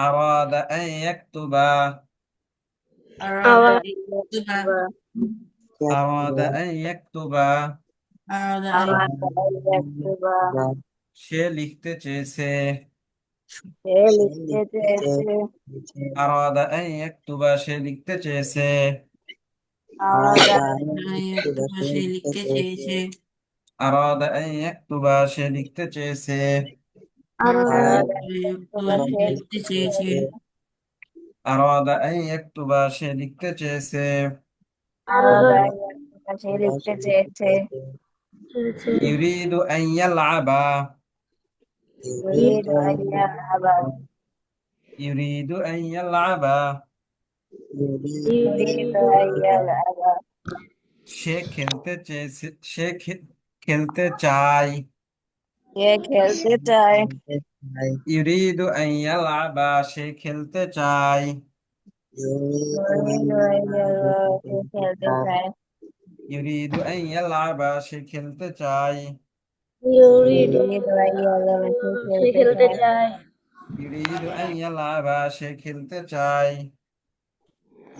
أراد أن يكتب. أراد أراد أن يكتب. يكتب أراد أن يكتب। أراد أن أراد أن يكتب সে লিখতে চেয়েছে। সে লিখতে চেয়েছে أراد أن يكتب সে লিখতে চেয়েছে। أراد يكتب সে লিখতে চেয়েছে। أراد أن يكتب সে লিখতে চেয়েছে। أراد أراد أن أن يكتب يكتب সে সে লিখতে লিখতে চেয়েছে। চেয়েছে أراد أن يكتب সে লিখতে চেয়েছে। أراد أن يكتب সে লিখতে চেয়েছে يريد أن يلعب. يريد أن يلعب يريد أن يلعب يريد أن يلعب সে খেলতে চেয়েছে। খেলতে চায়। সে খেলতে চায় يريد أن يلعب সে খেলতে চায়। يريد أن يلعب সে খেলতে চায় يريد أن يلعب সে খেলতে চায়। يريد أن يلعب সে সে খেলতে খেলতে চায় চায়।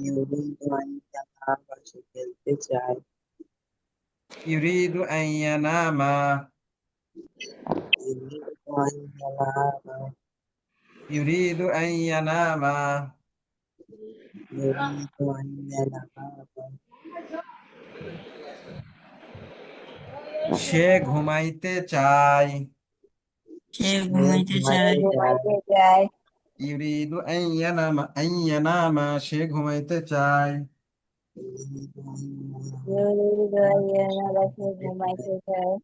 يريد أن يلعب সে খেলতে চায়। يريد أن ينام يريد أن ينام সে ঘুমাইতে চায়। সে ঘুমাইতে সে চায়। ঘুমাইতে চায় يريد أن ينام সে ঘুমাইতে চায়। يريد أن ينام সে ঘুমাইতে চায়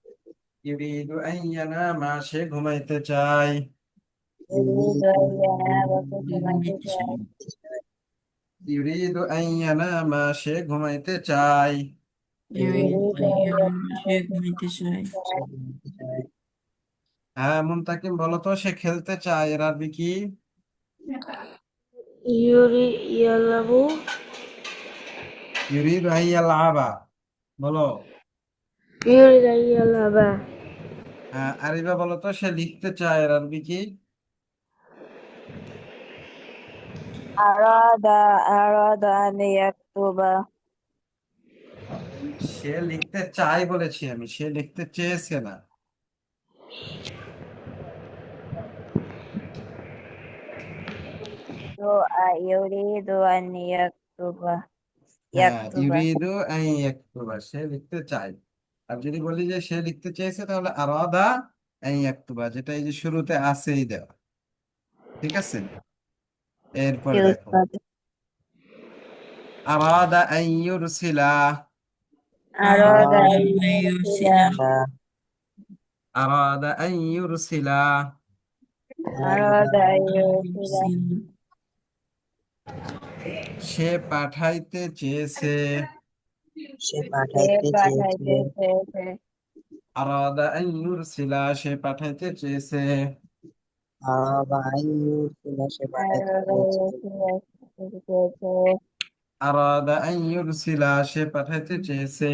يريد أن ينام সে ঘুমাইতে চায়। يريد أن ينام সে সে ঘুমাইতে ঘুমাইতে চায় চায়। يريد أن ينام সে ঘুমাইতে চায়। يريد أن সে ينام সে ঘুমাইতে চায়। ঘুমাইতে চায় হ্যাঁ মুনতাকিম বলো তো সে খেলতে চায় এর আরবি কি? يلعب يريد أن يلعب বলো। يريد أن يلعب আরিবা বলো তো সে লিখতে চায় এর আরবি কি? أراد أن يكتب সে লিখতে চায় বলেছি আমি, সে লিখতে চেয়েছে না। يريد أن يكتب হ্যাঁ يكتب ইউরিদু আন ইয়াকতুবা সে লিখতে চায়। আর যদি বলি যে সে লিখতে চেয়েছে তাহলে আরাদা আন ইয়াকতুবা, যেটা এই যে শুরুতে আছেই দেওয়া। ঠিক আছে, এরপরে দেখো يكتب আরাদা আন ইউরসিলা। أراد أن يرسل يرسل আরাদা আন ইউরসিলা أراد أن يرسل সে পাঠাইতে চেয়েছে। সে পাঠাইতে চেয়েছে আরাদা আন ইউরসিলা সে পাঠাইতে চেয়েছে। أراد أن يرسل চেয়েছে আরাদা আন ইউরসিলা সে পাঠাইতে চেয়েছে।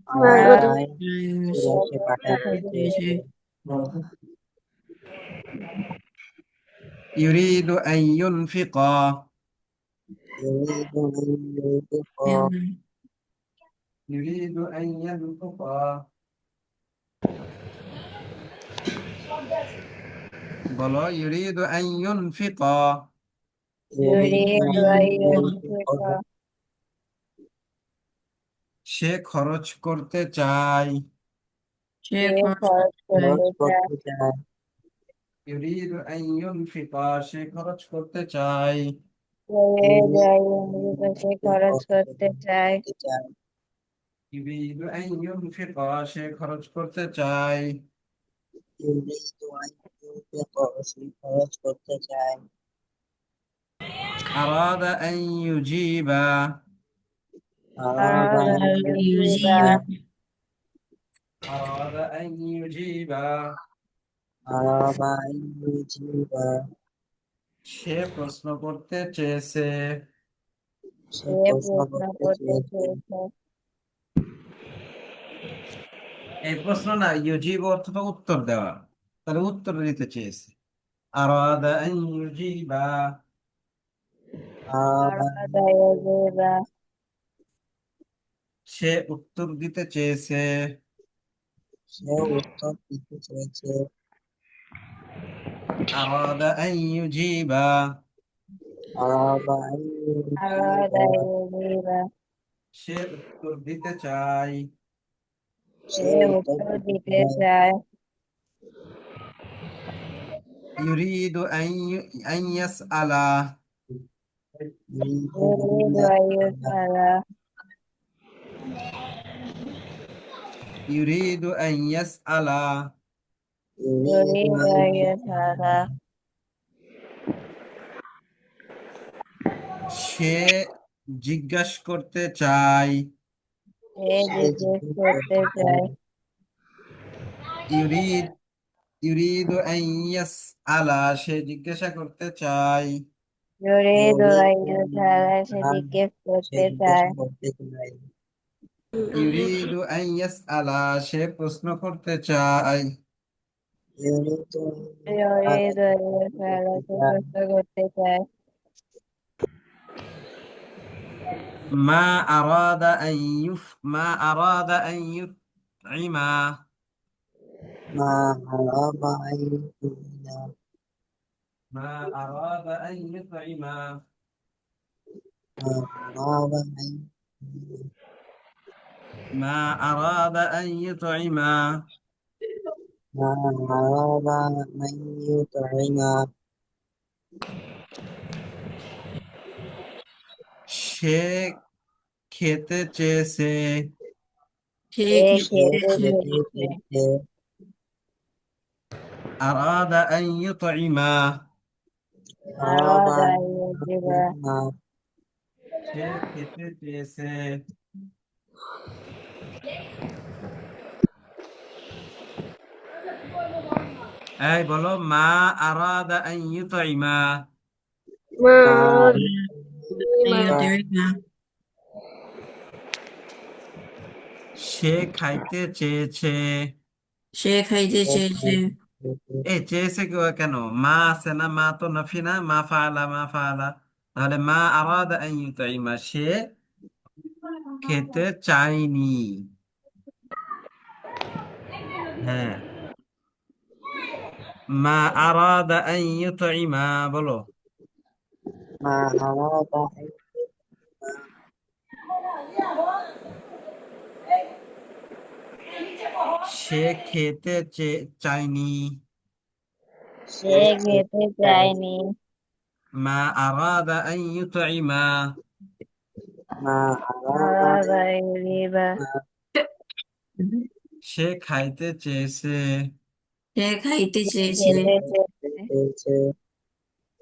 أراد أراد أن يرسل পাঠাইতে চেয়েছে। চেয়েছে ইউরিদু আন ইউনফিকা ইউরিদু আন ইয়ানফিকা বলো ইউরিদু আন ইউনফিকা يريد أن ينفق সে খরচ করতে চায়। সে সে খরচ খরচ করতে করতে চায় ইউরিদু আন ইউনফিকা সে খরচ করতে চায়। يريد أن ينفق সে খরচ করতে চায় ইউরিদু আন ইউনফিকা সে খরচ করতে চায়। আরাদা আন ইউজিবা أراد أن يجيب يجيب আরাদা আন ইউজিবা সে প্রশ্ন করতে চেয়েছে। সে প্রশ্ন করতে চেয়েছে এই প্রশ্ন না, ইউজিব অর্থটা উত্তর দেওয়া, তাহলে উত্তর দিতে চেয়েছে। أراد أن يجيب أراد يجيب সে উত্তর দিতে চেয়েছে সে উত্তর দিতে চেয়েছে أراد أن يجيب আরাবা আন أراد ইউজিবা يجيب সে উত্তর দিতে চায় সে সে উত্তর উত্তর দিতে দিতে চায় চায় يريد أن يسأل ইউরিদু আন يريد أن ইয়াসআলা يسأل يريد أن يسأل ইউরিদু يريد আন أن ইয়াসআলা يسأل সে জিজ্ঞাসা করতে চায় সে সে জিজ্ঞেস জিজ্ঞেস করতে করতে চায় চায় يريد يريد أن يسأل সে জিজ্ঞাসা করতে চায় يريد أن ইউরিদু আন يسأل সে ইয়াসআলা জিজ্ঞেস সে করতে জিজ্ঞাসা চায় করতে চায় يريد أن يسأل সে প্রশ্ন করতে চায় ইউরিদু আন يريد أن ইয়াসআলা يسأل সে সে প্রশ্ন প্রশ্ন করতে চায় ما أراد أن يطعم মা হারাবা আন ইউজিবা ما أراد أن يطعم মা হারাবা আন ইউজিবা ما أراد أن يطعم মা হারাবা আন ইউতঈমা সে খেতে চেয়েছে সে সে সে খেতে খেতে চেয়েছে খেতে চেয়েছে চেয়েছে أراد أن يطعم হারাবা أراد আন أن يجيب ইউতঈমা সে খেতে চেয়েছে এই বলো মা আরাদা আন ইউতঈমা মা মা আরাদ ইউতঈমা সে খাইতে চেয়েছে সে খাইতে সে চেয়েছে খাইতে চেয়েছে এই চেয়েছে কেন মা আছে না মা তো নাফি না মা ফাআলা তাহলে মা আরাদা আন ইউতঈমা সে খেতে চায়নি হ্যাঁ মা আরাদা আন ইউতঈমা বলো মা হারাবা আন সে খেতে চায়নি সে সে খেতে খেতে চায় চায়নি মা আরাদা আন ইউতঈমা মা হারাবা أراد আন أن يجيب সে খাইতে চেয়েছে সে খাইতে সে চেয়েছে খেতে খেতে চেয়েছে চেয়েছে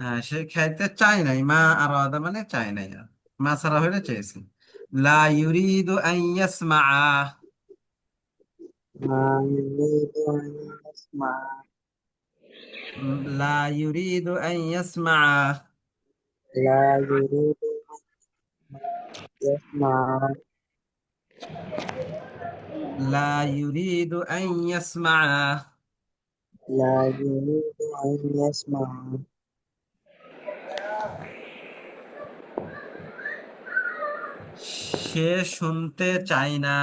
হ্যাঁ সে খাইতে চায় নাই মা আরাদা মানে চায় নাই আর মা ছাড়া হইলে চেয়েছে লা ইউরিদু আন ইয়াসমাআ মা ইউরিদু আন ইয়াসমা লা ইউরিদু আন ইয়াসমাআ লা ইউরিদু আন ইয়াসমা লা ইউরিদু আন ইয়াসমাআ লা ইউরিদু আন ইয়াসমা সে শুনতে চায় না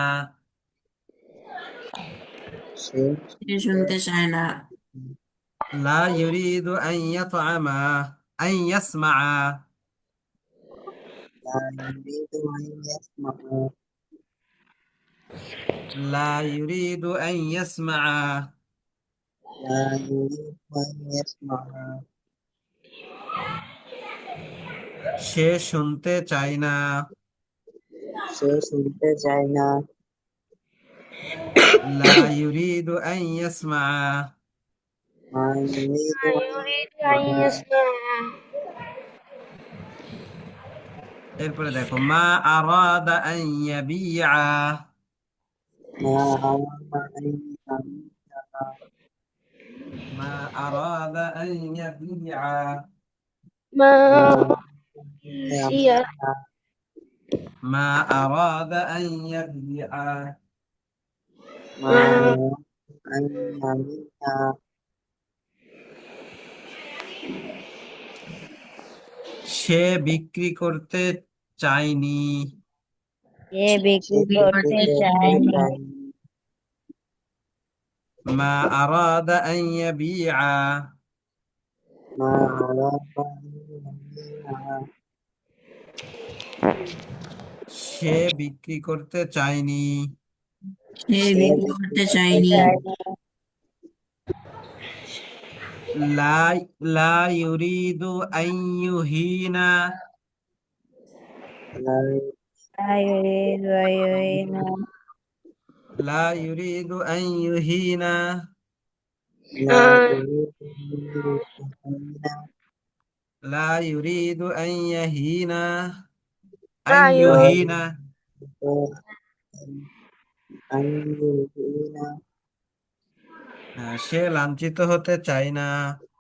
সে সে শুনতে চায় না লা ইউরিদু আন ইয়াতআমা আন ইয়াসমাআ লা ইউরিদু আন ইয়াসমা লা ইউরিদু আন ইয়াসমাআ লা ইউরিদু আন ইয়াসমা সে শুনতে চায় না সে শুনতে চায় না লা ইউরিদু আন ইয়াসমাআ মা ইউরিদু আন يريد أن ইয়াসমা يسمع এরপরে দেখো মা আরাদা আন ইয়াবিআ মা হারাবা আন ইয়াবিআ মা আরাদা আন ইয়াবিআ ما মা هي ইয়াবিআ মা আরাদা আন ইয়াবিআ মা ما আন ইয়াবিআ সে বিক্রি করতে চায়নি। সে বিক্রি বিক্রি করতে করতে চায়নি। চায়নি। মা আরাদা আন ইয়াবিআ। মা আরাদা ইয়াবিআ। সে বিক্রি করতে চায়নি। সে সে বিক্রি বিক্রি করতে করতে চায়নি। চায়নি। লা লা ইউরিদু আন ইউহিনা। লা لا يريد أن يهينا. লা ইউরিদু আন ইউহিনা। লা ইউরিদু আন লা ইউরিদু আন ইয়াহিনা। আন لا يريد ইউহিনা। ইউহিনা। সে লাঞ্ছিত হতে চায় না।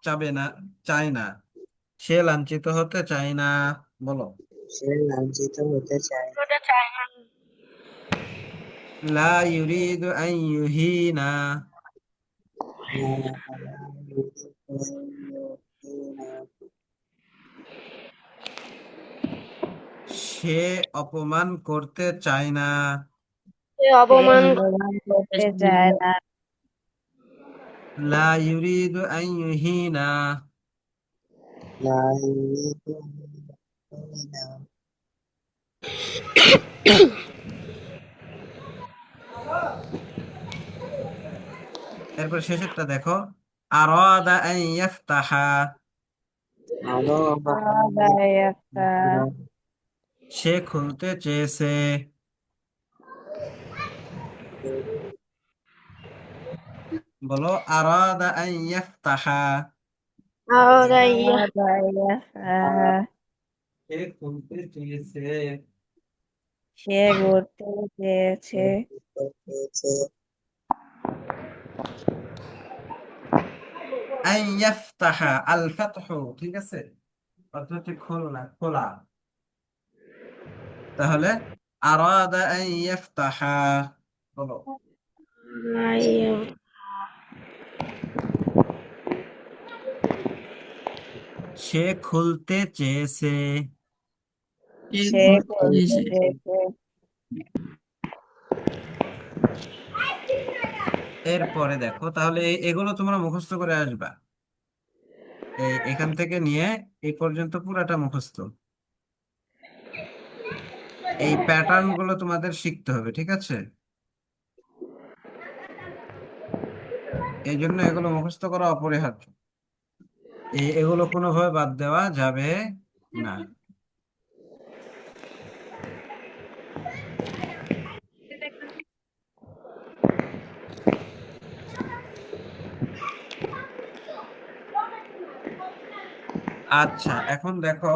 চাবে না। চায় না। সে লাঞ্ছিত হতে চায় না। বলো। সে লাঞ্ছিত হতে চায় না। লা ইউরিদু আন ইউহিনা। লা ইউরিদু আন ইউহিনা। সে অপমান করতে চায় না। সে অপমান করতে চায় না। লা ইউরিদু আন ইউহিনা। লা ইউরিদু আন ইউহিনা। এরপর শেষেরটা দেখো। আরাদা আন ইয়াফতাহা। আরো هذا يفتح. সে খুলতে চেয়েছে। বলো। আরাদা আন ইয়াফতাহা। هذا يفتح. সে খুলতে চেয়েছে। সে ঘুরতে চেয়েছে। আন ইয়াফতাহা আল ফাতহু, ঠিক আছে, অর্থ হচ্ছে খোলা খোলা। তাহলে আরাদা আন ইয়াফতাহা। বলো। সে খুলতে চেয়েছে। সে সে খুলতে ঘুরতে চেয়েছে। চেয়েছে। এরপরে দেখো, তাহলে এগুলো তোমরা মুখস্থ করে আসবা। এখান থেকে নিয়ে এই পর্যন্ত পুরাটা মুখস্থ। এই প্যাটার্ন গুলো তোমাদের শিখতে হবে, ঠিক আছে? এই জন্য এগুলো মুখস্থ করা অপরিহার্য। এগুলো কোনোভাবে বাদ দেওয়া যাবে না। আচ্ছা, এখন দেখো,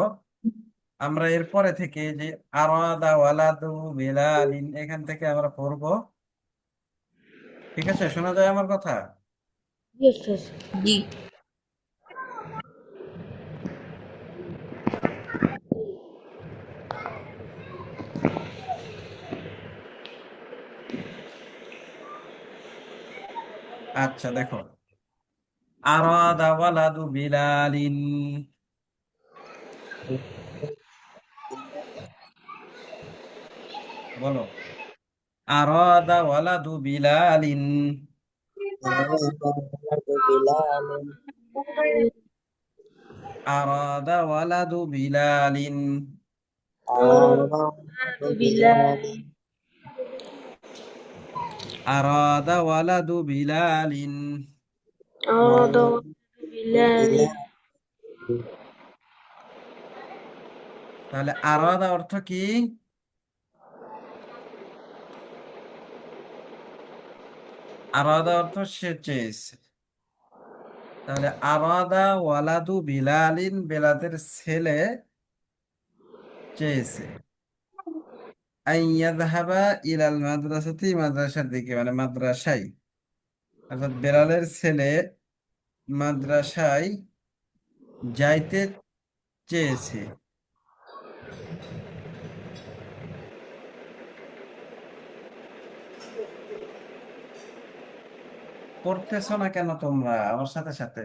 আমরা এরপরে থেকে যে আরাদা ওয়ালাদু বিলালিন এখান থেকে আমরা পড়বো। ঠিক আছে, শোনা যায় আমার কথা? জি। আচ্ছা দেখো। আরাদা ওয়ালাদু বিলালিন। বলো। আরাদা ওয়ালাদু বিলালিন। আরাদা ওয়ালাদু বিলালিন। আরাদা ওয়ালাদু বিলালিন। তাহলে আরাদা অর্থ কি? আরাদা অর্থ সে চেয়েছে। তাহলে আরাদা ওয়ালাদু বিলালিন, বেলাতের ছেলে চেয়েছে। আইয়াযহাবা ইলাল মাদ্রাসাতি, মাদ্রাসার দিকে, মানে মাদ্রাসায়। অর্থাৎ বেলালের ছেলে মাদ্রাসায় যাইতে চেয়েছে। পড়তেছো না কেন তোমরা আমার সাথে সাথে?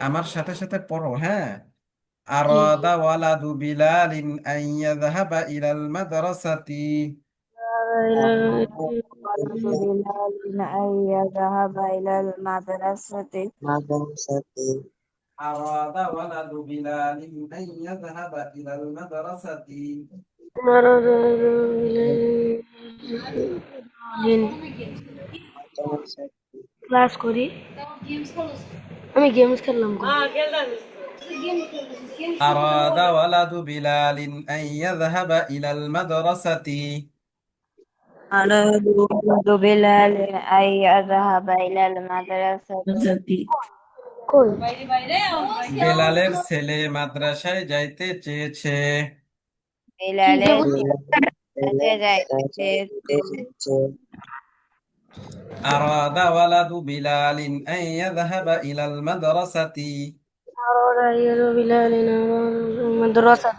আমার সাথে সাথে পড়ো, হ্যাঁ। জি। আরাদা ওয়ালাদু বিলালিন আন ইয়াযহাবা ইলাল মাদ্রাসাতি। ولد بلال أن يذهب إلى المدرسة madrasati আরাদা ওয়ালাদু বিলালিন আন ইয়াযহাবা ইলাল মাদ্রাসাতি। madrasati ক্লাস করি, আমি গেমস খেললাম গো। আরাদা ওয়ালাদু বিলালিন আন ইয়াযহাবা ইলাল মাদ্রাসাতি। أراد ولد بلال أن يذهب إلى المدرسة জাতি কই? বেলালের ছেলে মাদ্রাসায় যাইতে চেয়েছে। কি بلال খবর? কাছে যাইতে চেয়েছে আরাদা ওয়ালাদু বিলালিন আন ইয়াযহাবা ইলাল মাদ্রাসাতি। أراد بلال مدرسة.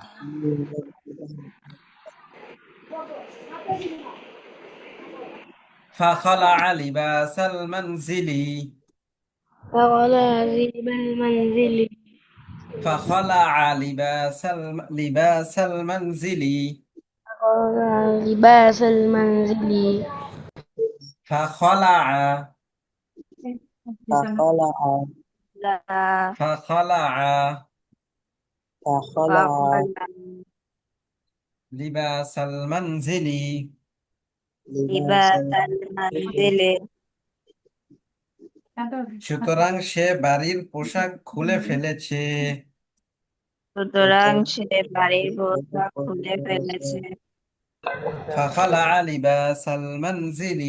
فخلع لباس المنزل. فغلى ذيب المنزل. فخلع لباس المنزل. فغلى لباس المنزل. فخلع فخلع لا فخلع فخلع لباس المنزل. لباس لباس المنزل সুতরাং সে বাড়ির পোশাক খুলে ফেলেছে। সুতরাং সে বাড়ির পোশাক খুলে ফেলেছে فخلع لباس المنزل.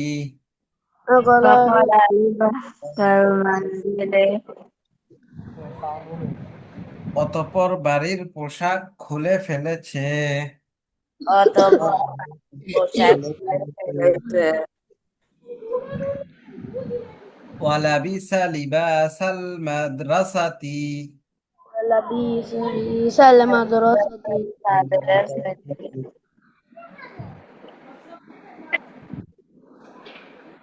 فغلى فقال لباس المنزل অতঃপর বাড়ির পোশাক খুলে ফেলেছে। অতঃপর পোশাক খুলে ফেলেছে ولبس لباس المدرسة. ولبئس المدرسة. মাদ্রাসাতে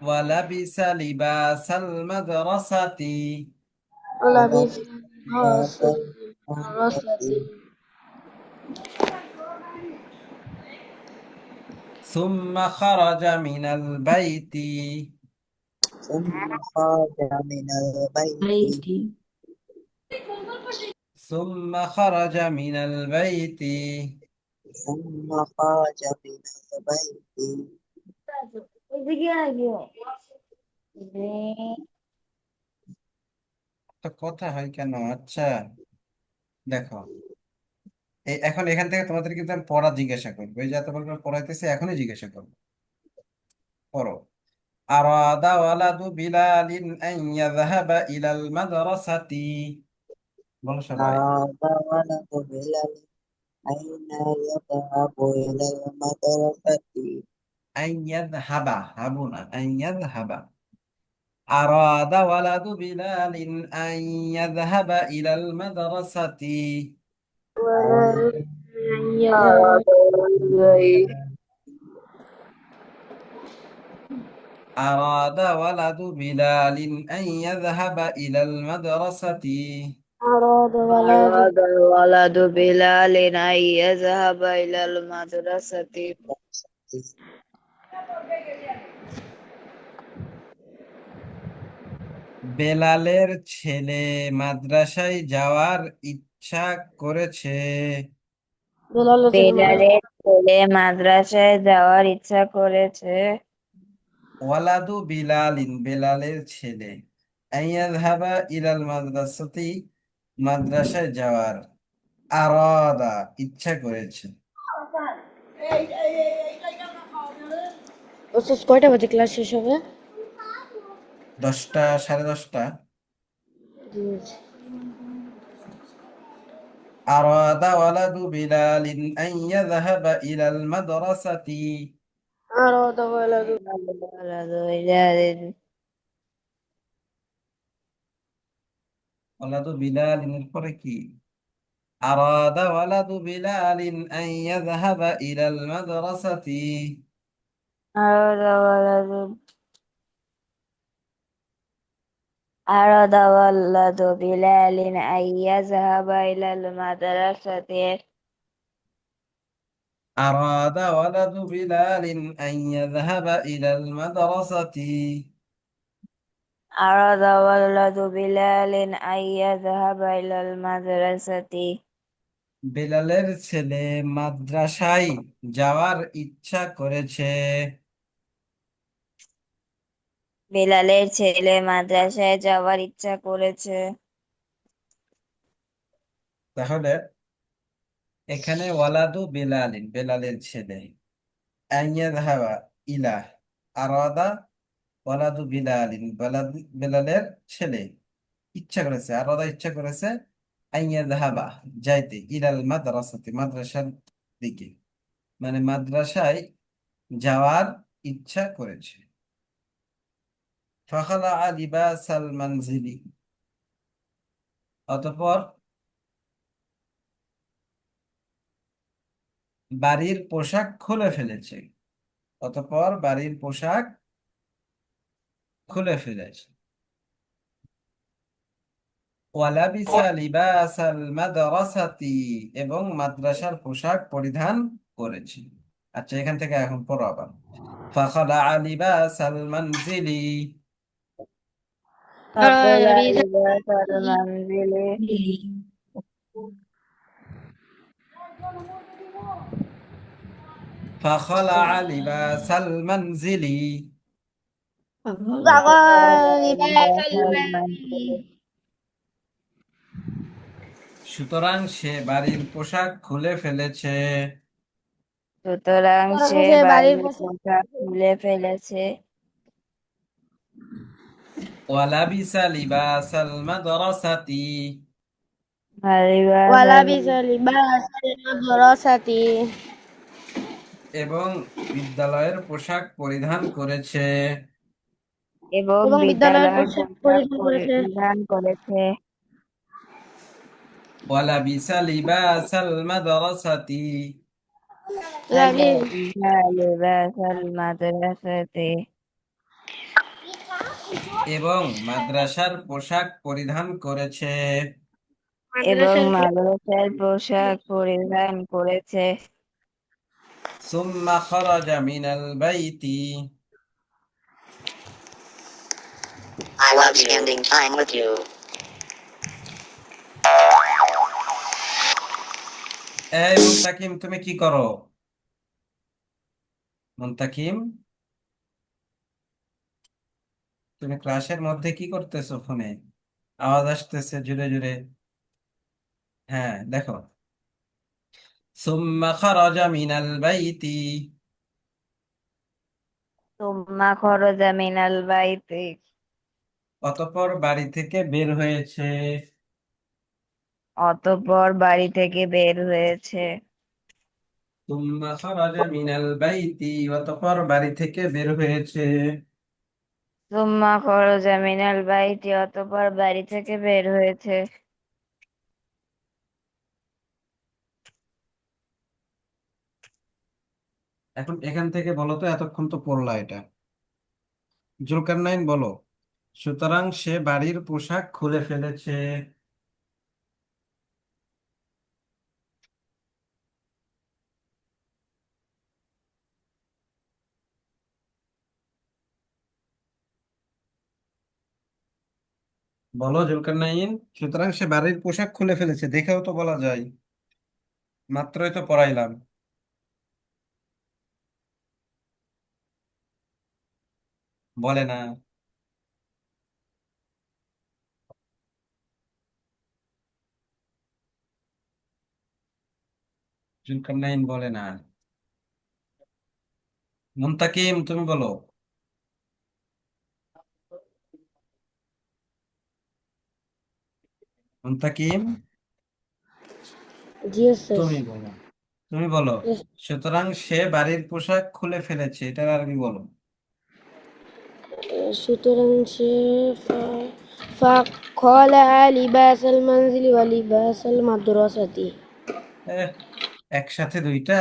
ولبس لباس المدرسة. ولبئس المدرسة. ثم خرج من البيت. ثم خرج من البيت ثم خرج من البيت. ثم خرج من البيت তো কথা হয় কেন? আচ্ছা, দেখো, এখন এখান থেকে তোমাদের কিন্তু আমি পড়া জিজ্ঞাসা করবো। এই যে এতবার করে পড়াইতেছে, এখনই জিজ্ঞাসা করবো। পড়ো। أراد ولد بلال أن يذهب إلى المدرسة. বলো সবাই। أراد ولد بلال أين يذهب إلى المدرسة أن يذهب، هبنا أن يذهب. أراد ولد بلال أن يذهب إلى المدرسة. أراد أراد ولد بلال أن يذهب إلى المدرسة. أراد ولد بلال أن يذهب إلى المدرسة বেলালের ছেলে মাদ্রাসায় যাওয়ার ইচ্ছা করেছে। বেলালের ছেলে মাদ্রাসায় যাওয়ার ইচ্ছা করেছে ওয়ালাদু বিলালিন, বেলালের ছেলে। আইয়াযহাবা ইলাল মাদ্রাসাতি, মাদ্রাসায় যাওয়ার। আরাদা, ইচ্ছা করেছে। কয়টা বাজে ক্লাস শেষ হবে? 10টা, 10:30। আরাদা ওয়ালাদু বিলালিন আন ইয়াযহাবা ইলাল মাদ্রাসাতি। أراد ولد ولد بلال ওয়ালাদু বিলালিনের পরে কি? আরাদা ওয়ালাদু বিলালিন আন ইয়াযহাবা ইলাল মাদ্রাসাতি। أراد ولد أراد ولد بلال أن يذهب إلى المدرسة. أراد ولد بلال أن يذهب إلى المدرسة. أراد ولد بلال أن يذهب إلى المدرسة. বেলালের ছেলে মাদ্রাসায় যাওয়ার ইচ্ছা করেছে। বিলালের ছেলে মাদ্রাসায় যাওয়ার ইচ্ছা করেছে। তাহলে এখানে ওয়ালাদু বেলালিন, বেলালের ছেলে, আইয়াযহাবা ইলা, আরাদা ওয়ালাদু বিলালিন, বেলালের ছেলে ইচ্ছা করেছে, আরাদা ইচ্ছা করেছে, আইয়াযহাবা যাইতে, ইলাল মাদ্রাসাতি মাদ্রাসার দিকে, মানে মাদ্রাসায় যাওয়ার ইচ্ছা করেছে। ফাখালা লিবাসাল মানজিলি, অতঃপর বাড়ির পোশাক খুলে ফেলেছে, অতঃপর বাড়ির পোশাক খুলে ফেলেছে। ওয়ালাবিসা লিবাসাল মাদ্রাসাতি, এবং মাদ্রাসার পোশাক পরিধান করেছে। আচ্ছা, এখান থেকে এখন পড়ো আবার। ফাখালা লিবাসাল মানজিলি, فقلع لباس المنزل. ফাখালা লিবাসাল মানজিলি, فقلع لباس لباس المنزل. المنزل. সুতরাং সে বাড়ির পোশাক খুলে ফেলেছে। সুতরাং সে সে বাড়ির বাড়ির পোশাক পোশাক খুলে ফেলেছে। ওয়ালাবিসা লিবাসাল মাদ্রাসাতি, ولبس لباس المدرسة. এবং বিদ্যালয়ের পোশাক পরিধান করেছে। এবং এবং বিদ্যালয়ের বিদ্যালয়ের পোশাক পোশাক পরিধান করেছে। পরিধান করেছে। ওয়ালাবিসা লিবাসাল মাদ্রাসাতি, لبس لباس المدرسة. এবং মাদ্রাসার পোশাক পরিধান করেছে। এবং মাদ্রাসার মাদ্রাসার পোশাক পরিধান করেছে। সুম্মা খারাজা মিনাল বাইতি, I love spending time with you. এই মুনতাকিম, তুমি কি করো? মুনতাকিম, তুমি ক্লাসের মধ্যে কি করতেছো? ফোনে আওয়াজ আসতেছে জুড়ে জুড়ে। হ্যাঁ, দেখো। সুম্মা খারাজা মিনাল বাইতি, তুম্মা খরজা মিনাল বাইতি। অতঃপর বাড়ি থেকে বের হয়েছে। অতঃপর বাড়ি থেকে বের হয়েছে। সুম্মা খারাজা মিনাল বাইতি, অতঃপর বাড়ি থেকে বের হয়েছে। তুম্মা খরজা মিনাল বাইতি, অতঃপর বাড়ি থেকে বের হয়েছে। এখন এখান থেকে বলো তো, এতক্ষণ তো পড়লা এটা। জুলকারনাইন বলো। সুতরাং সে বাড়ির পোশাক খুলে ফেলেছে। বলো জুলকারনাইন। সুতরাং সে বাড়ির পোশাক খুলে ফেলেছে, দেখেও তো বলা যায়, মাত্রই তো পড়াইলাম। বলে না, জুলকারনাইন বলে না। মুনতাকিম, তুমি বলো। মুনতাকিম, জি স্যার। তুমি বলো, তুমি বলো। সুতরাং সে বাড়ির পোশাক খুলে ফেলেছে, এটার আরবি বলো। সুতরাং সে فخلع لباس المنزل ولباس المدرسة. এহ, একসাথে দুইটা।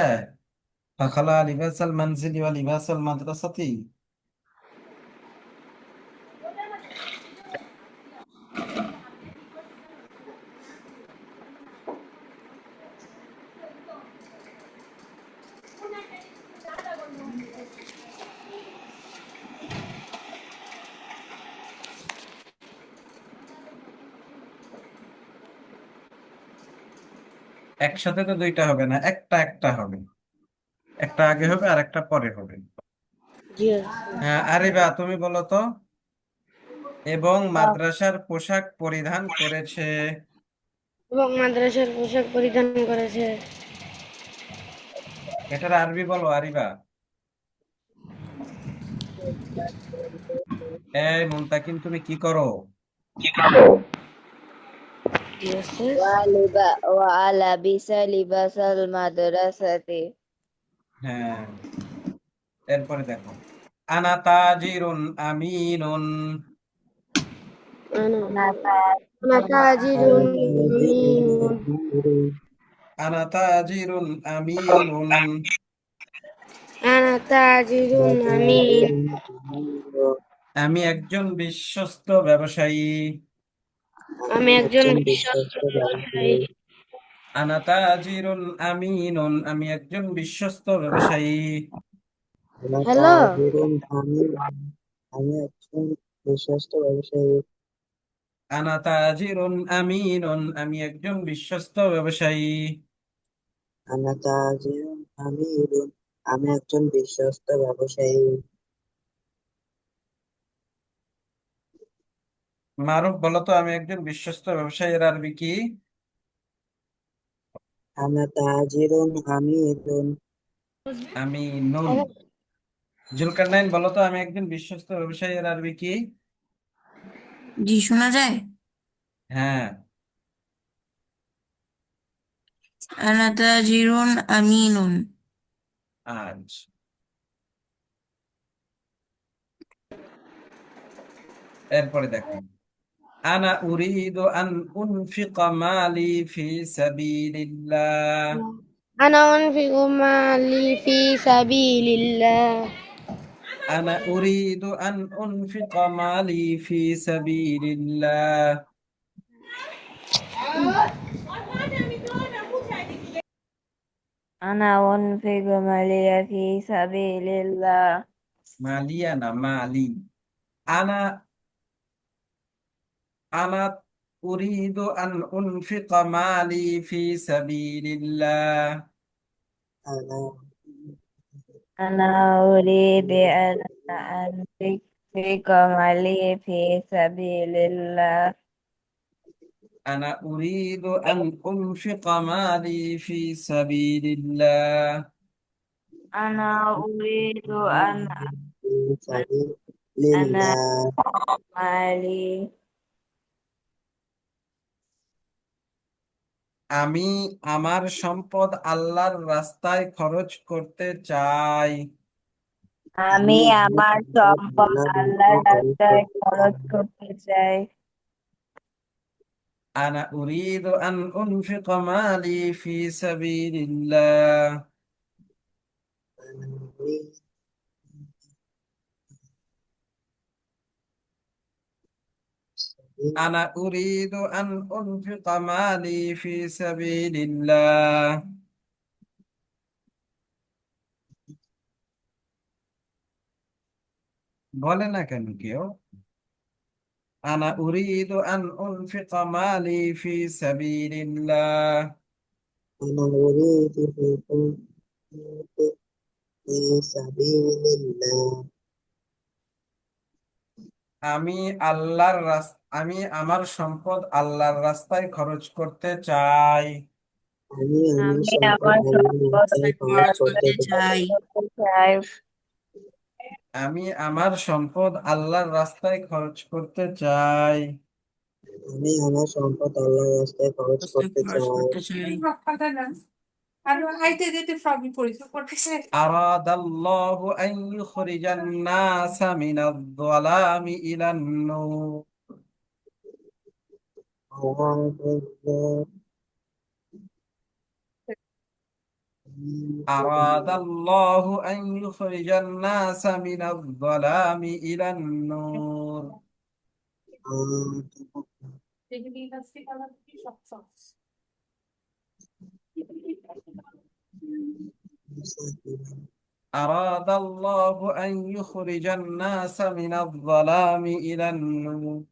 ফাখালা লিবাসাল মানজিলি ওয়া লিবাসাল মাদ্রাসাতি। একসাথে তো দুইটা হবে না, একটা একটা হবে, একটা আগে হবে আর একটা পরে হবে। জি আছে। হ্যাঁ, আরিবা তুমি বলো তো। এবং মাদ্রাসার পোশাক পরিধান করেছে। এবং মাদ্রাসার পোশাক পরিধান করেছে। এটার আরবি বলো আরিবা। এই মুনতাকিম, তুমি কি করো? জি আছে। ওয়ালাবিসা লিবাসাল মাদ্রাসাতি। হ্যাঁ, এরপরে দেখো, আনা তাজিরুন আমিনুন। আনা আনা নাতাজিরুন তাজিরুন আমিনুন। আনা তাজিরুন আমিনুন। আনা তাজিরুন আমিন। আমি একজন বিশ্বস্ত ব্যবসায়ী। আমি আমি একজন একজন বিশ্বস্ত বিশ্বস্ত ব্যবসায়ী। ব্যবসায়ী। আনা তাজিরুন আমিনুন, আমি একজন বিশ্বস্ত ব্যবসায়ী। আনা হ্যালো। তাজিরুন আমিন, আমি একজন বিশ্বস্ত ব্যবসায়ী। আনা তাজিরুন আমিনুন, আমি একজন বিশ্বস্ত ব্যবসায়ী। আনা তাজিরুন আমিরুন, আমি একজন বিশ্বস্ত ব্যবসায়ী। মারুফ বলো তো, আমি একজন বিশ্বস্ত ব্যবসায়ীর আরবি কি? আনা তাজিরুন আমিরুন। আমি নুন। জুলকারনাইন বলো তো, আমি একজন বিশ্বস্ত ব্যবসায়ীর আরবি কি? জি শোনা যায়। হ্যাঁ। আনা তাজিরুন আমিনুন। আজ এরপরে দেখো, আনা উরিদু আন উনফিকা মালি ফি সাবিলিল্লাহ। আনা আনফিকু মালি ফি সাবিলিল্লাহ। আনা উরিদু আন উনফিকা মালি ফি সাবিলিল্লাহ। আনা উনফিকু মালিয়া ফি সাবিলিল্লাহ। মালিয়া না, মালি। আনা আনা উরিদু আন উনফিকা মালি ফি সাবিলিল্লাহ। আনা আনা উরিদু আন আনফিকা মালিয়া ফি সাবিলিল্লাহ। আনা উরিদু আন উনফিকা মালি ফি সাবিলিল্লাহ। আনা উরিদু আন ফি আনা সাবিলিল্লাহ। মালি। আমি আমার সম্পদ আল্লাহর রাস্তায় খরচ করতে চাই। আমি আমি আমার আমার সম্পদ সম্পদ আল্লাহর আল্লাহর রাস্তায় খরচ রাস্তায় করতে খরচ চাই। করতে চাই। আনা উরিদু আন উনফিকা মালি ফি সাবিলিল্লাহ। আনা উরিদু আনা উরিদু আন উনফিকা মালি ফি সাবিলিল্লাহ। বলে না কেন কেউ? আনা উরিদু আন উনফিকা মালি ফি সাবিলিল্লাহ। আনা উরিদু ফি সাবিলিল্লাহ। আমি আমি আমার সম্পদ আল্লাহর রাস্তায় খরচ করতে চাই। আমি আমার আমি সম্পদ আমার আল্লাহর সম্পদ রাস্তায় খরচ খরচ আল্লাহর করতে করতে রাস্তায় চাই। খরচ চাই। করতে চাই। আমি আমার সম্পদ আল্লাহর রাস্তায় খরচ করতে চাই। আমি আমার সম্পদ আল্লাহর রাস্তায় খরচ রাস্তায় করতে খরচ চাই। করতে চাই। أراد الله أن يخرج الناس من الظلام إلى النور. أراد الله أن يخرج الناس من الظلام إلى النور. أراد الله أن يخرج الناس من الظلام إلى النور.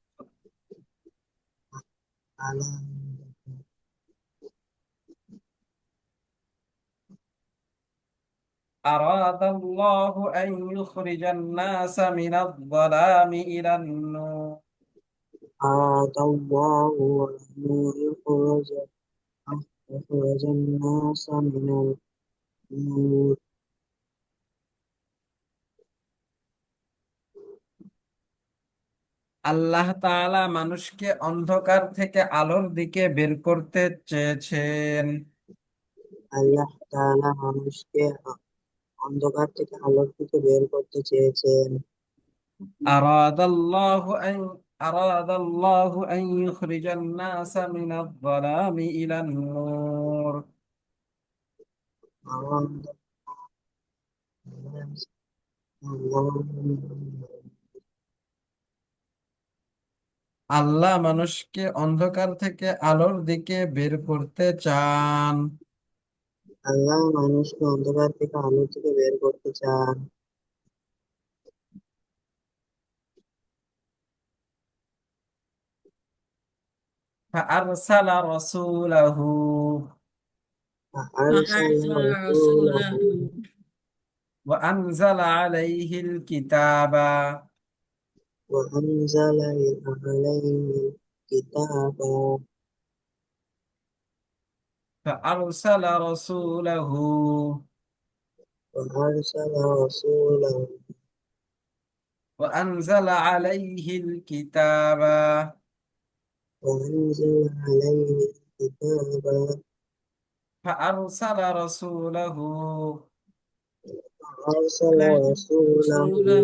أراد الله أن يخرج الناس من الظلام إلى النور. أراد الله أن يخرج الناس من النور. আল্লাহ তাআলা মানুষকে অন্ধকার থেকে আলোর দিকে বের করতে চেয়েছেন। আল্লাহ তাআলা মানুষকে অন্ধকার থেকে আলোর দিকে বের করতে চেয়েছেন। أراد الله أن أراد الله أن يخرج الناس من الظلام إلى النور. أراد الله আল্লাহ মানুষকে অন্ধকার থেকে আলোর দিকে বের করতে চান। আল্লাহ মানুষকে অন্ধকার থেকে আলো থেকে বের করতে চান। فأرسل رسوله أرسل فأرسل رسوله رسوله وأنزل عليه الكتاب وأنزل عليه الكتاب. فأرسل رسوله وأرسل رسوله وأنزل عليه الكتاب وأنزل عليه الكتاب. فأرسل رسوله وأرسل رسوله. رسوله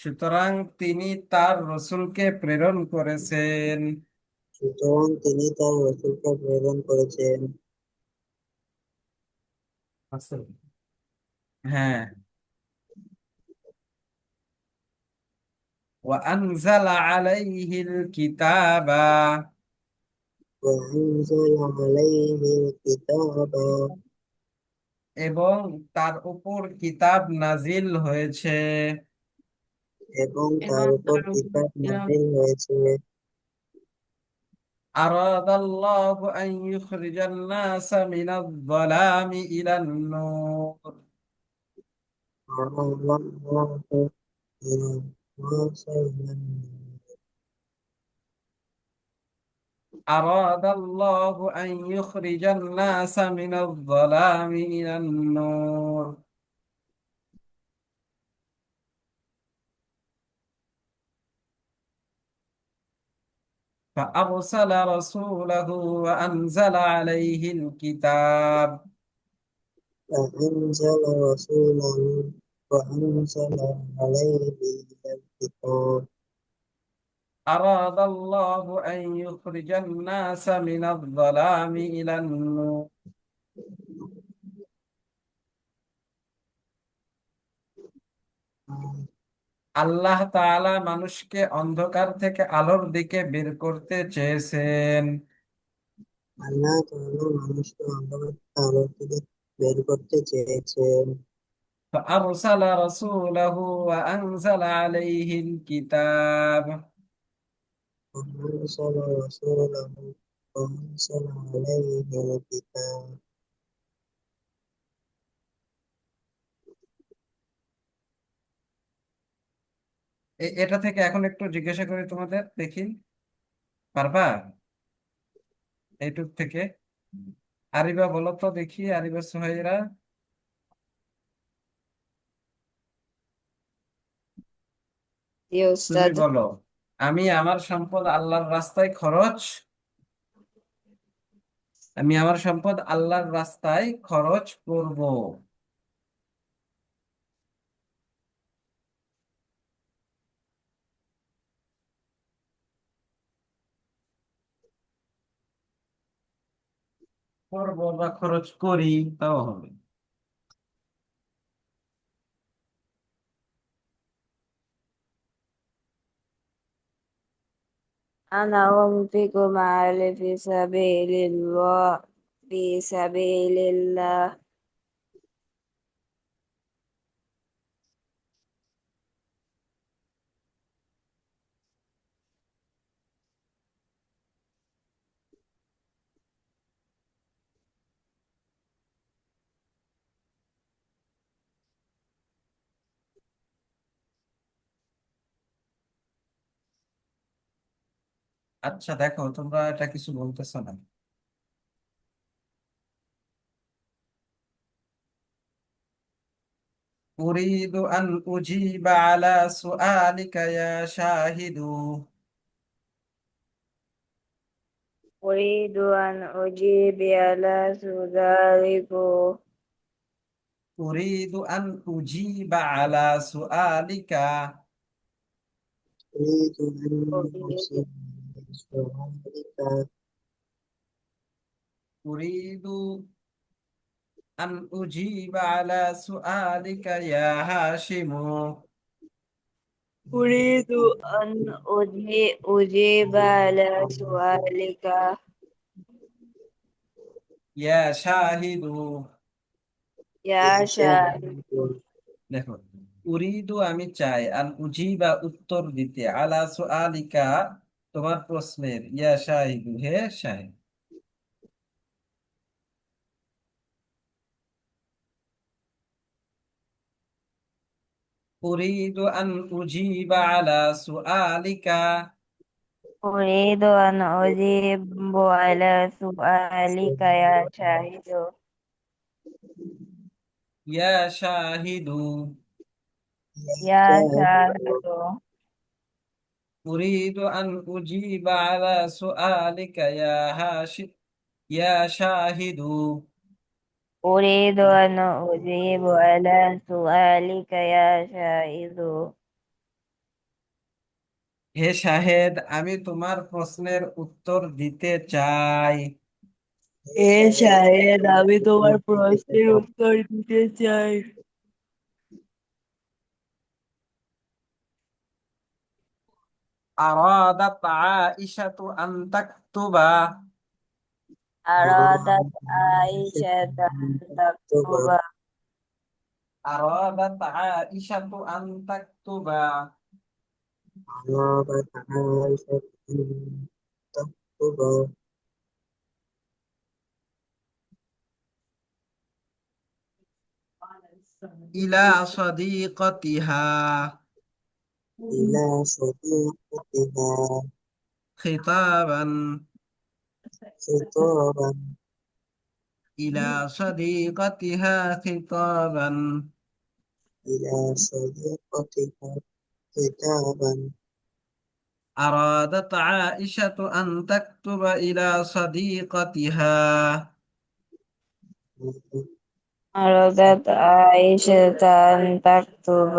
সুতরাং তিনি তার রসূলকে প্রেরণ করেছেন। সুতরাং তিনি তার রসূলকে প্রেরণ করেছেন। হ্যাঁ, وأنزل عليه الكتاب وأنزل عليه الكتاب. এবং তার উপর কিতাব নাজিল হয়েছে। এবং তার এবং উপর তার উপর কিতাব কিতাব নাযিল হয়েছে। أراد الله أن يخرج الناس من الظلام إلى النور. الله إلى الناس إلى النور. أراد الله أن يخرج الناس من الظلام إلى النور. فأرسل رسوله وأنزل عليه الكتاب. فأنزل رسوله وأنزل عليه الكتاب. أراد الله أن يخرج الناس من الظلام إلى النور. আল্লাহ তাআলা মানুষকে অন্ধকার থেকে আলোর দিকে বের করতে চেয়েছেন। আল্লাহ তাআলা মানুষকে অন্ধকার থেকে আলোর দিকে বের করতে চেয়েছেন। فأرسل رسوله وأنزل عليه الكتاب. فأرسل رسوله وأنزل عليه الكتاب. এটা থেকে এখন একটু জিজ্ঞাসা করি তোমাদের, দেখি পারবা এইটুক থেকে? আরিবা বলো তো দেখি, আরিবা সুহাইরা জি তুমি উস্তাদ। বলো, আমি আমার সম্পদ আল্লাহর রাস্তায় খরচ আমি আমার সম্পদ আল্লাহর রাস্তায় খরচ করব। করব বা খরচ করি, তাও হবে। أنا أنفق مالي في سبيل الله في سبيل الله. আচ্ছা দেখো, তোমরা এটা কিছু বলতেছো না। أريد أن أجيب على سؤالك يا شاهد. أريد أن أجيب على سؤالك. أريد أن أجيب على سؤالك. أريد أن أريد أصيب سؤالك. أريد أن أجيب على سؤالك يا هاشم. أريد أن أجيب على سؤالك يا شاهد. يا شاهد. দেখো, উরিদু আমি চাই, আন উজিবা উত্তর দিতে, আলা সুআলিকা তোমার প্রশ্নের, ইয়া শাহিদু হে শাহিদ। উরিদু আন উজিবা আলা সুআলিকা। أريد أن أجيب على سؤالك يا شاهد. ইয়া শাহিদু। يا شاهد. উরিদু আন উজিবা আলা সুআলিকা ইয়া হাশিদ, ইয়া শাহিদু। أريد أن أجيب على سؤالك يا شاهد. হে শাহেদ, আমি তোমার প্রশ্নের উত্তর দিতে চাই। এ শাহেদ, আমি তোমার প্রশ্নের উত্তর দিতে চাই। أرادت عائشة أن تكتب. أرادت عائشة أن تكتب. أرادت عائشة أن تكتب أرادت عائشة أن تخطب إلى صديقتها إلى صديقتها خطابا. خطابا. إلى صديقتها خطابا. إلى صديقتها خطابا. أرادت عائشة أن تكتب إلى صديقتها. أرادت عائشة أن تكتب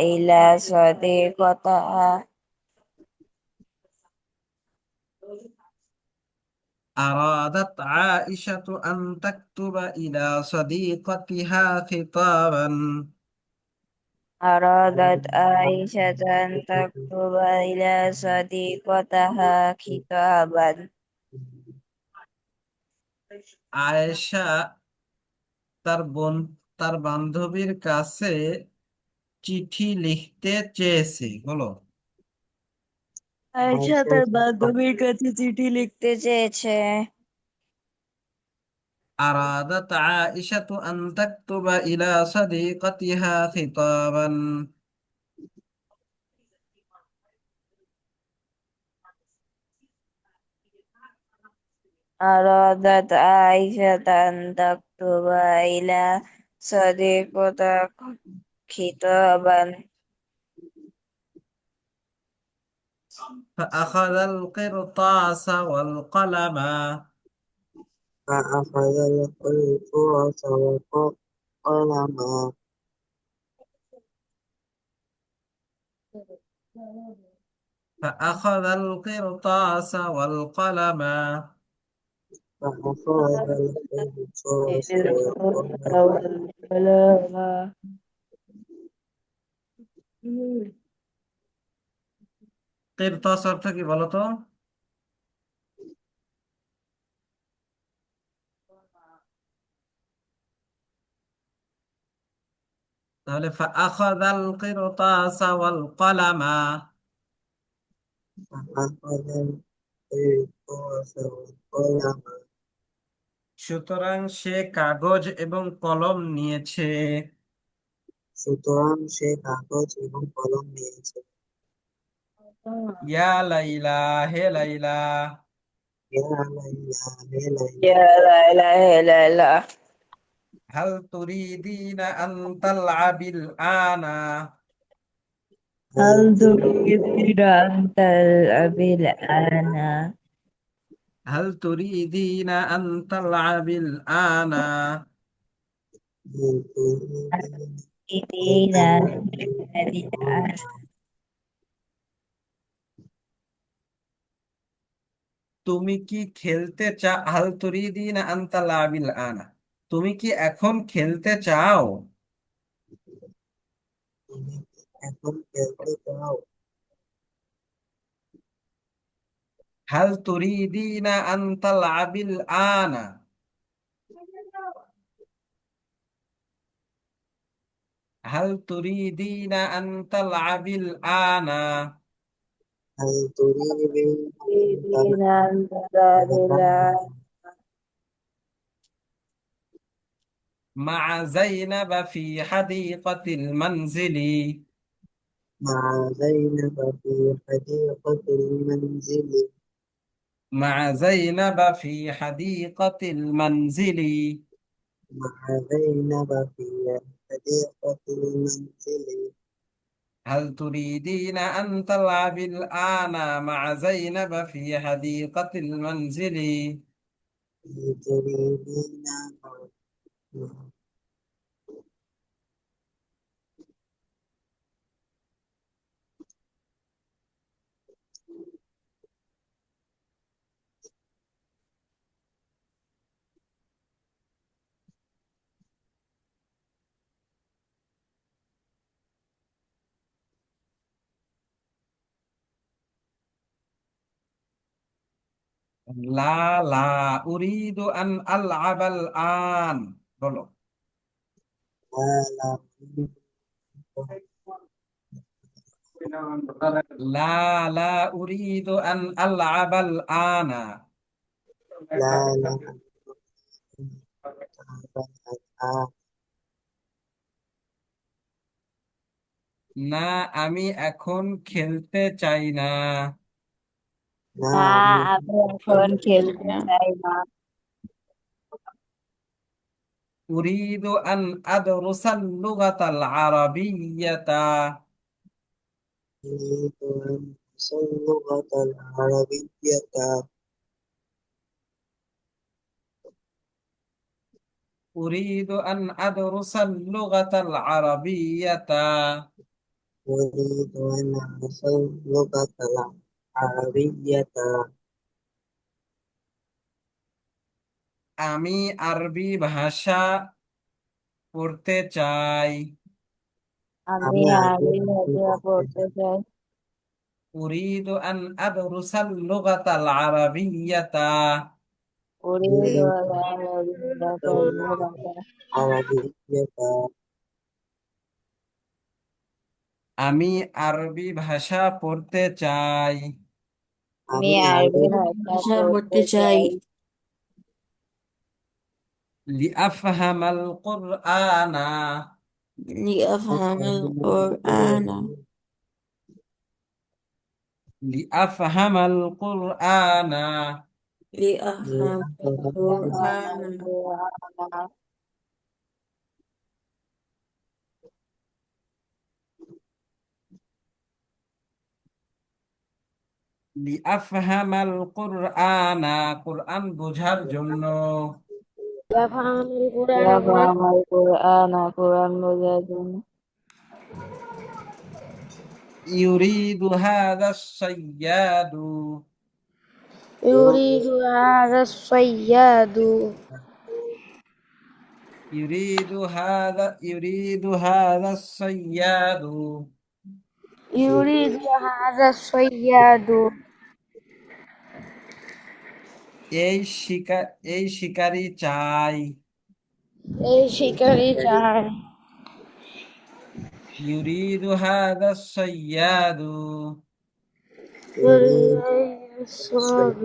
إلى صديقتها. أرادت عائشة أن تكتب إلى صديقتها خطابا. أرادت عائشة أن تكتب إلى صديقتها خطابا. আয়েশা তার বোন, তার বান্ধবীর কাছে চিঠি লিখতে চেয়েছে, বলো। আয়েশা عائشة তার বান্ধবীর কাছে চিঠি লিখতে চেয়েছে। أرادت عائشة أن تكتب إلى صديقتها خطابا. أرادت عائشة أن تكتب إلى صديقتها خطابا. فأخذ القرطاس والقلم. فأخذ القرطاس والقلم. فأخذ القرطاس والقلم. فأخذ القرطاس والقلم. কিরতাস অর্থ কি বলো তো? তাহলে فأخذ القرطاس والقلم। فأخذ القرطاس والقلم. সুতরাং সে কাগজ এবং কলম নিয়েছে। সুতরাং সে কাগজ এবং কলম নিয়েছে। ইয়া লাইলা, হে লাইলা। يا ليلى يا ليلى يا لا إله إلا الله. হাল তুরিদিনা আন তালআবিল আনা। هل هل تريد تريد أن تلعب الآن؟ হাল তুরিদিনা আন তালআবিল আনা। هل تريدين أن تريدين أن تلعبي تلعب الآن؟ الآن؟ তুমি কি খেলতে হাল তুরিদিনা আন তালআবিল আনা, তুমি কি এখন খেলতে চাও? তুমি কি এখন খেলতে চাও? হাল তুরিদিনা আন তালআবিল আনা। হাল তুরিদিনা আন তালআবিল আনা। هل تريدين أن تريدين تلعبي أن تلعب الآن الآن مع زينب في حديقة المنزل. مع زينب في حديقة المنزل؟ مع زينب في حديقة المنزل. مع زينب في حديقة المنزل. هل تريدين أن تلعبي الآن مع زينب في حديقة المنزل؟ هل تريدين لا لا أريد أن ألعب الآن. بولو. لا لا أريد لا لا أريد أن ألعب الآن. لا لا أريد أن ألعب الآن। না, আমি এখন খেলতে চাই না। না না আমি আমি এখন খেলতে চাই খেলতে না। চাই না। أريد أن أدرس اللغة العربية. أريد أن أحصل اللغة العربية. أريد أن أدرس اللغة العربية. أريد أن أحصل اللغة العربية. আমি আরবি ভাষা পড়তে চাই। আমি আমি আরবি আরবি ভাষা পড়তে পড়তে চাই। চাই। أريد أن أدرس اللغة العربية. أريد أريد أن أن أدرس أتعلم اللغة. العربية. আমি আরবি ভাষা পড়তে চাই। আমি আমি আরবি আরবি ভাষা ভাষা পড়তে পড়তে চাই চাই لأفهم القرآن. لأفهم أفهم القرآن القرآن. لأفهم القرآن. لأفهم لأفهم القرآن القرآن. لأفهم القرآن. কোরআন বোঝার জন্য। يفهم القرآن قرآن يفهم القرآن قرآن বোঝার জন্য। يريد هذا الصياد. يريد هذا الصياد. يريد هذا الصياد. يريد هذا الصياد. এই শিকারী চাই। এই শিকারি চায়। يريد هذا الصياد. يريد الصياد.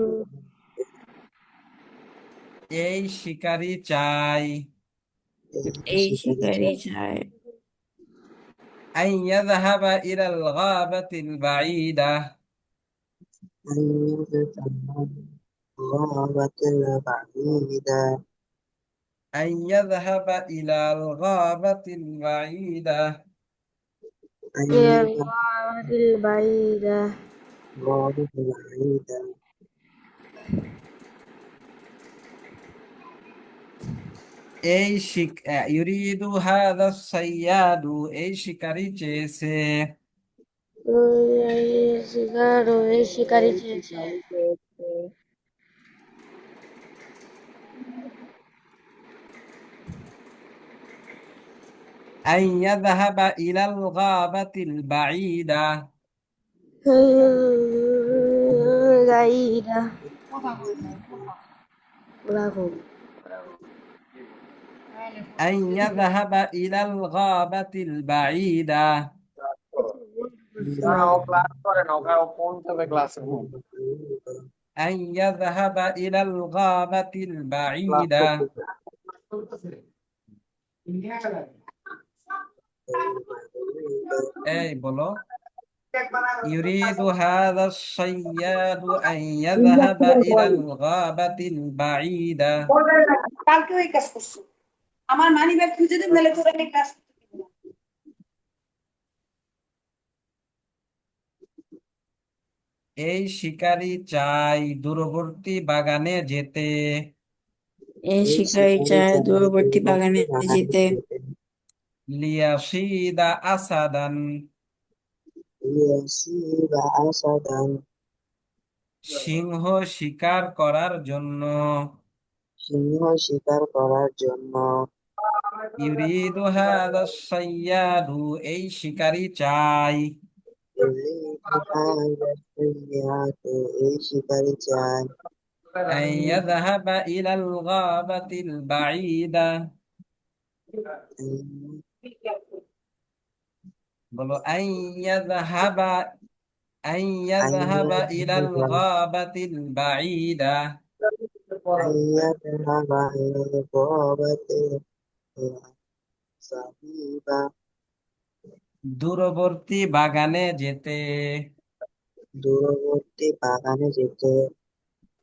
এই শিকারী চাই। এই শিকারি চায় أن يذهب إلى الغابة البعيدة. أن يذهب الغابة البعيدة أن يذهب إلى الغابة البعيدة أن إلى يذهب الغابة البعيدة. الغابة البعيدة এই ইউরিদু হাদা সাইয়াদু এই শিকারী চেয়েছে ওই শিকারি চেয়েছে। আন ইয়াযহাবা ইলাল গাবাতিল বাঈদা بعيدة. برافو. আন ইয়াযহাবা ইলাল গাবাতিল বাঈদা আন ইয়াযহাবা ইলাল গাবাতিল বাঈদা এই বলো ইউরিদু হাদা সাইয়াদু আন ইয়াযহাবা ইলাল গাবাতিল বাঈদা কালকে ওই কাজ করছো আমার মানি ব্যাগ খুঁজে দিন নাহলে তোরা এই কাজ করতে দিবি না। এই শিকারী চাই দূরবর্তী বাগানে যেতে এই শিকারী চায় দূরবর্তী বাগানে যেতে লিয়াসিদা আসাদান ليصيب أسدا সিংহ শিকার করার জন্য সিংহ শিকার করার জন্য ইউরিদু হাদা সাইয়াদু এই শিকারী চাই يريد هذا السيئات এই শিকারী চায় আন ইয়াযহাবা ইলাল গাবাতিল বাঈদা বলো আন ইয়াযহাবা ইলাল গাবাতিল বাঈদা أن يذهب إلى الغابة السعيدة দূরবর্তী বাগানে যেতে দূরবর্তী বাগানে যেতে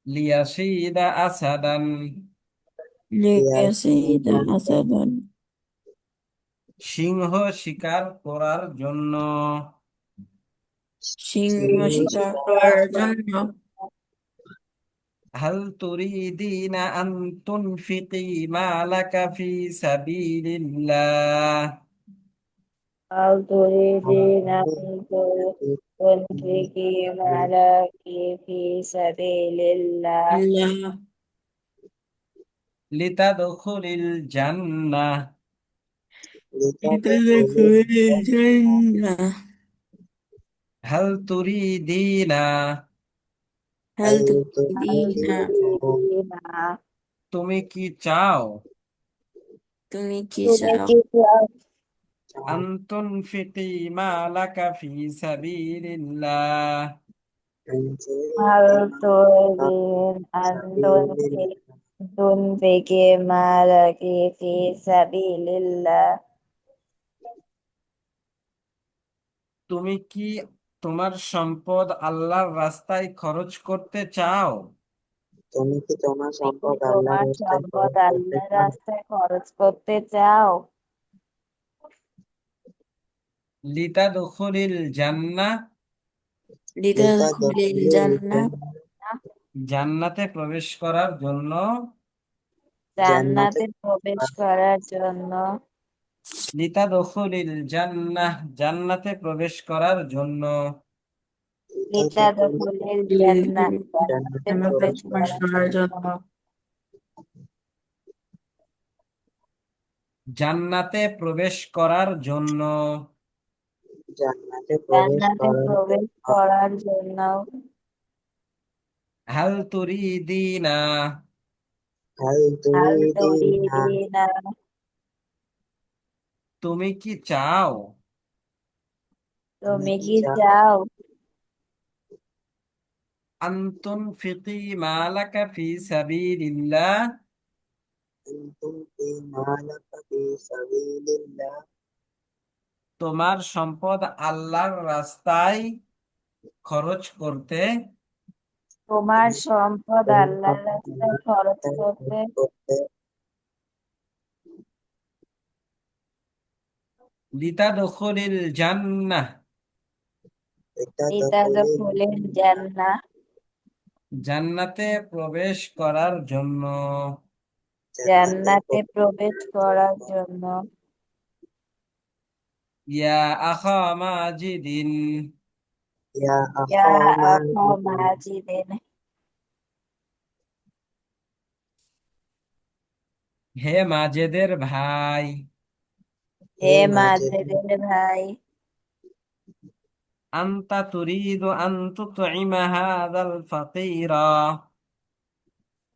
লিয়াসিদা আসাদান ليصيد أسدا সিংহ শিকার করার জন্য সিংহ শিকার করার জন্য হাল তুরিদিনা আন তুনফিকি মালাকা ফি সাবিলিল্লাহ هل تريدين أن تنفقي ما لك في سبيل الله আল্লাহ লিতাদখুলিল জান্নাহ لتدخل الجنة হাল তুরিদিনা هل هل تريدين تريدين তুমি কি চাও তুমি কি তুমি চাও কি চাও আন তুনফিকি মালাকা ফি সাবিলিল্লাহ أن هل تريدين تريدين أن سبيل تنفقي ما لك في سبيل الله তুমি কি তোমার সম্পদ আল্লাহর রাস্তায় খরচ করতে চাও তুমি কি তোমার তুমি কি সম্পদ আল্লাহর তোমার রাস্তায় সম্পদ খরচ করতে আল্লাহর চাও রাস্তায় খরচ করতে চাও লিতাদখুলিল জান্নাহ لتدخل الجنة জান্নাতে প্রবেশ করার জন্য জান্নাতে জান্নাতে প্রবেশ করার জন্য লিতাদখুলিল জান্নাহ জান্নাতে প্রবেশ করার জন্য লিতাদখুলিল জান্নাহ জান্নাতে জান্নাতে প্রবেশ প্রবেশ করার করার জন্য জন্য জান্নাতে প্রবেশ করার জন্য জান্নাতে প্রবেশ জান্নাতে করার প্রবেশ করার জন্য হাল তুরিদিনা হাল হাল তুরিদিনা তুরিদিনা তুমি কি চাও তুমি কি কি চাও চাও আন তুনফিকি মালাকা ফি সাবিলিল্লাহ أن تلقي مالك في سبيل الله তোমার সম্পদ আল্লাহর রাস্তায় খরচ করতে তোমার সম্পদ তোমার আল্লাহর রাস্তায় খরচ রাস্তায় করতে খরচ করতে লিতাদখুলিল জান্নাহ, এটা দখলের লিতাদখুলিল জান্নাহ, জান্নাতে প্রবেশ করার জন্য। জান্নাতে প্রবেশ করার জন্য। ইয়া আখা মাজিদিন, ইয়া ইয়া আখা আখা মাজিদিন, মাজিদিন, হে মাজেদের ভাই। হে হে মাজিদিন, মাজেদের ভাই। আনতা তুরিদু আন তুতঈমা হাযাল ফাকীরা,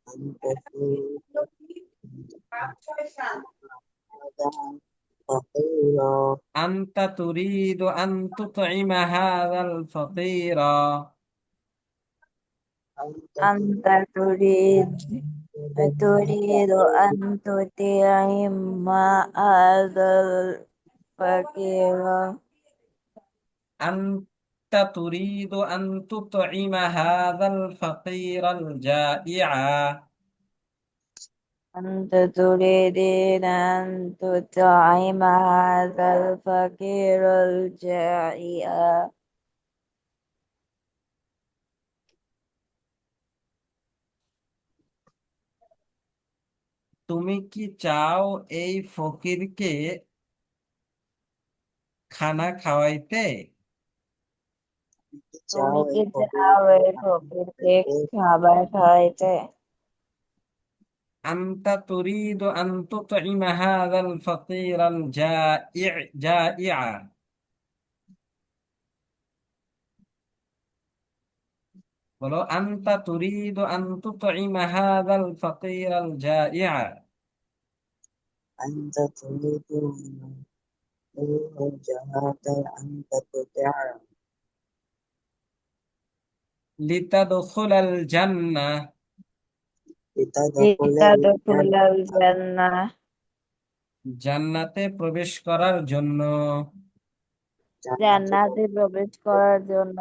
আনতা তুরিদু হাদান ফাকীরা, আনতা তুরিদু আন তুতঈমা হাযাল ফাকীরা, আনতা আনতা তুরিদু আন তুতি'মা আযাল ফাকিরা, আনতা তুরিদু আন তুতঈমা হাযাল ফাকীরাল জাইআ, أنت تريد أن تطعم هذا الفقير الجائع. তুমি কি চাও এই ফকিরকে খানা খাওয়াইতে? তুমি চাও কি এই চাও এই ফকিরকে ফকিরকে খাবার খাওয়াইতে? আনতা তুরিদু আন তুতঈমা হাযাল ফাকীরাল জাইআ, বলো আনতা তুরিদু আন তুতঈমা হাযাল ফাকীরাল জাইআ। أنت تريد الجهاد أنت تطيع লিতাদখুলাল জান্নাহ, لتدخل لتدخل الجنة الجنة. জান্নাতে প্রবেশ করার জন্য। জান্নাতে জান্নাতে প্রবেশ করার জন্য।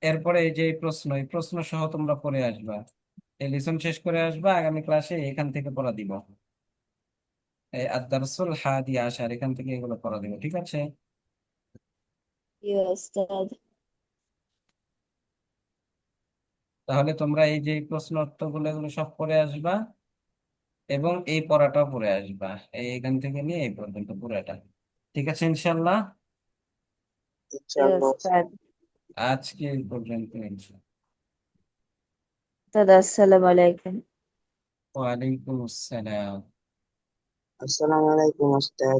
এরপরে এই যে এই প্রশ্ন সহ তোমরা পড়ে আসবা, এই লেসন শেষ করে আসবা, আগামী ক্লাসে এখান থেকে পড়া দিব। এই আদ-দারসুল হাদি আশার এখান থেকে এগুলো পড়া দিব, ঠিক আছে? উস্তাদ। তাহলে তোমরা এই যে প্রশ্ন উত্তরগুলো এগুলো সব পড়ে আসবা এবং এই পড়াটাও পড়ে আসবা, এখান থেকে নিয়ে এই পর্যন্ত পুরোটা, ঠিক আছে ইনশাল্লাহ? ইনশাআল্লাহ। উস্তাদ। আজকে এই পর্যন্ত ইনশাল্লাহ। আসসালামু আলাইকুম। ওয়ালাইকুম আসসালাম। আসসালামু আলাইকুম ওস্তাদ।